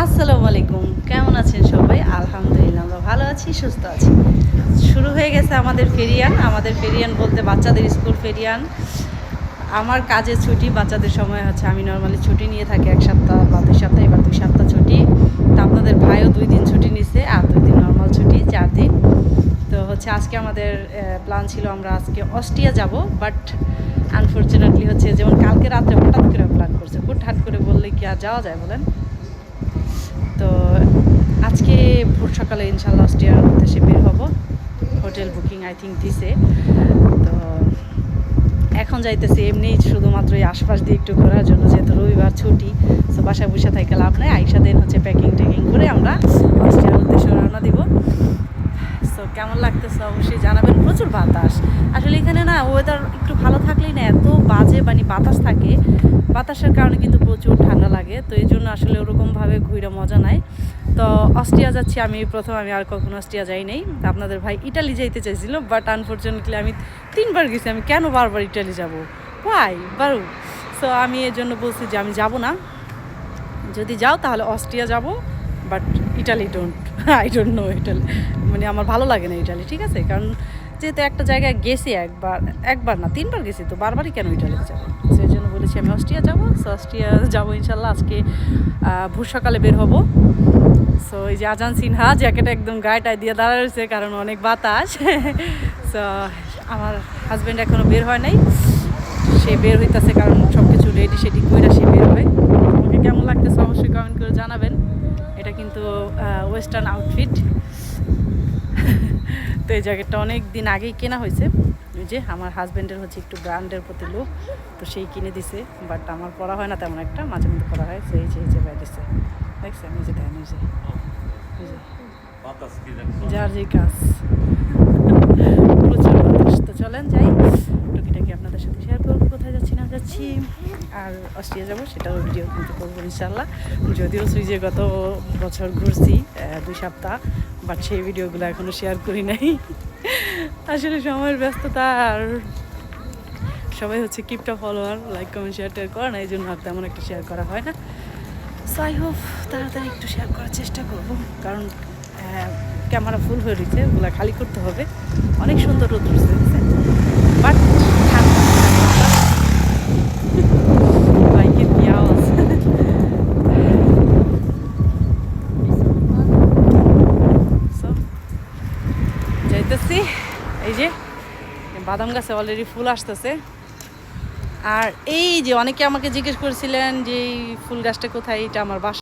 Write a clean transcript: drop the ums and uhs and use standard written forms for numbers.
আসসালামু আলাইকুম, কেমন আছেন সবাই? আলহামদুলিল্লাহ আমরা ভালো আছি, সুস্থ আছি। শুরু হয়ে গেছে আমাদের ফেরিয়ান বলতে বাচ্চাদের স্কুল ফেরিয়ান। আমার কাজের ছুটি, বাচ্চাদের সময় হচ্ছে আমি নর্মালি ছুটি নিয়ে থাকি 1 সপ্তাহ বা 2 সপ্তাহ, এবার 2 সপ্তাহ ছুটি। তো আপনাদের ভাইও 2 দিন ছুটি নিছে আর 2 দিন নর্মাল ছুটি, 4 দিন। তো হচ্ছে আজকে আমাদের প্ল্যান ছিল আমরা আজকে অস্ট্রিয়া যাব, বাট আনফর্চুনেটলি হচ্ছে যেমন কালকে রাত্রে হঠাৎ করে প্ল্যান করছে, হুটহাট করে বললে কি আর যাওয়া যায় বলেন? তো আজকে ভোর সকালে ইনশাল্লাহ অস্ট্রিয়ার উদ্দেশ্যে বের হব। হোটেল বুকিং আই থিঙ্ক দিছে। তো এখন যাইতেছি এমনি শুধুমাত্র এই আশপাশ দিয়ে একটু ঘোরার জন্য, যেহেতু রবিবার ছুটি। তো বাসায় বসে থেকে লাভ নেই, আইসা দিন হচ্ছে প্যাকিং ট্যাকিং করে আমরা অস্ট্রিয়ার উদ্দেশ্যে রওনা দিব। সো কেমন লাগতেছে অবশ্যই জানাবেন। প্রচুর বাতাস, আসলে এখানে না ওয়েদার একটু ভালো থাকলেই না এত বাজে মানে বাতাস থাকে, বাতাসের কারণে কিন্তু প্রচুর ঠান্ডা লাগে। তো এই জন্য আসলে ওরকমভাবে ঘুরে মজা নাই। তো অস্ট্রিয়া যাচ্ছি আমি আমি আর কখনো অস্ট্রিয়া যাই নাই। আপনাদের ভাই ইটালি যাইতে চাইছিল, বাট আনফর্চুনেটলি আমি 3বার গেছি, আমি কেন বারবার ইটালি যাব, ওয়াই বারু। সো আমি এর জন্য বলছি যে আমি যাব না, যদি যাও তাহলে অস্ট্রিয়া যাব, but Italy I don't know Italy, মানে আমার ভালো লাগে না ইটালি, ঠিক আছে? কারণ যেহেতু একটা জায়গায় গেছি একবার না 3বার গেছি, তো বারবারই কেন ইটালিতে যাবো? সেই জন্য বলেছি আমি অস্ট্রিয়া যাবো। সো অস্ট্রিয়া যাবো ইনশাল্লাহ। আজকে ভোর সকালে বের হব। সো এই যে আজান সিনহা জ্যাকেট একদম গায়েটায় দিয়ে দাঁড়া রয়েছে, কারণ অনেক বাতাস। সো আমার হাজব্যান্ড এখনও বের হয় নাই, সে বের হইতেছে, কারণ সব কিছু রেডি সেডি কইরা সে বের হয়। আমাকে কেমন লাগতেছে অবশ্যই কমেন্ট করে জানাবেন। এটা কিন্তু ওয়েস্টার্ন আউটফিট। তো এই জ্যাকেটটা অনেক দিন আগেই কেনা হয়েছে। ওই যে আমার হাজব্যান্ডের হচ্ছে একটু ব্র্যান্ডের প্রতি লোক, তো সেই কিনে দিছে, বাট আমার পরা হয় না তেমন একটা, মাঝে মধ্যে পরা হয়। সেই যে ভাই দিচ্ছে, দেখছেন? এই যে দেন, এই যে যার যে কাজ, প্রচুর বাতাস। তো চলেন যাই, টুকিটাকি আপনাদের সাথে শেয়ার করবো কোথায় যাচ্ছি না যাচ্ছি। আর অস্ট্রিয়া যাবো সেটাও ভিডিও কিন্তু করবো ইনশাল্লাহ। যদিও সুইজে গত বছর ঘুরছি 2 সপ্তাহ, বাট সেই ভিডিওগুলো এখনও শেয়ার করি নাই। আসলে সময়ের ব্যস্ততা, আর সবাই হচ্ছে কিপটা ফলোয়ার, লাইক কমেন্ট শেয়ার টেয়ার করে না, এই জন্য আর তেমন একটা শেয়ার করা হয় না। সো আই হোপ তাড়াতাড়ি একটু শেয়ার করার চেষ্টা করবো, কারণ ক্যামেরা ফুল হয়ে রয়েছে, ওগুলো খালি করতে হবে। অনেক সুন্দর রোদ উঠছে, বাট বাইকের কি আওয়াজ! যাইতেছি, এই যে বাদাম গাছে অলরেডি ফুল আসতেছে। আর এই যে অনেকে আমাকে জিজ্ঞেস করেছিলেন যে এই ফুল গাছটা কোথায়, এটা আমার বাসা।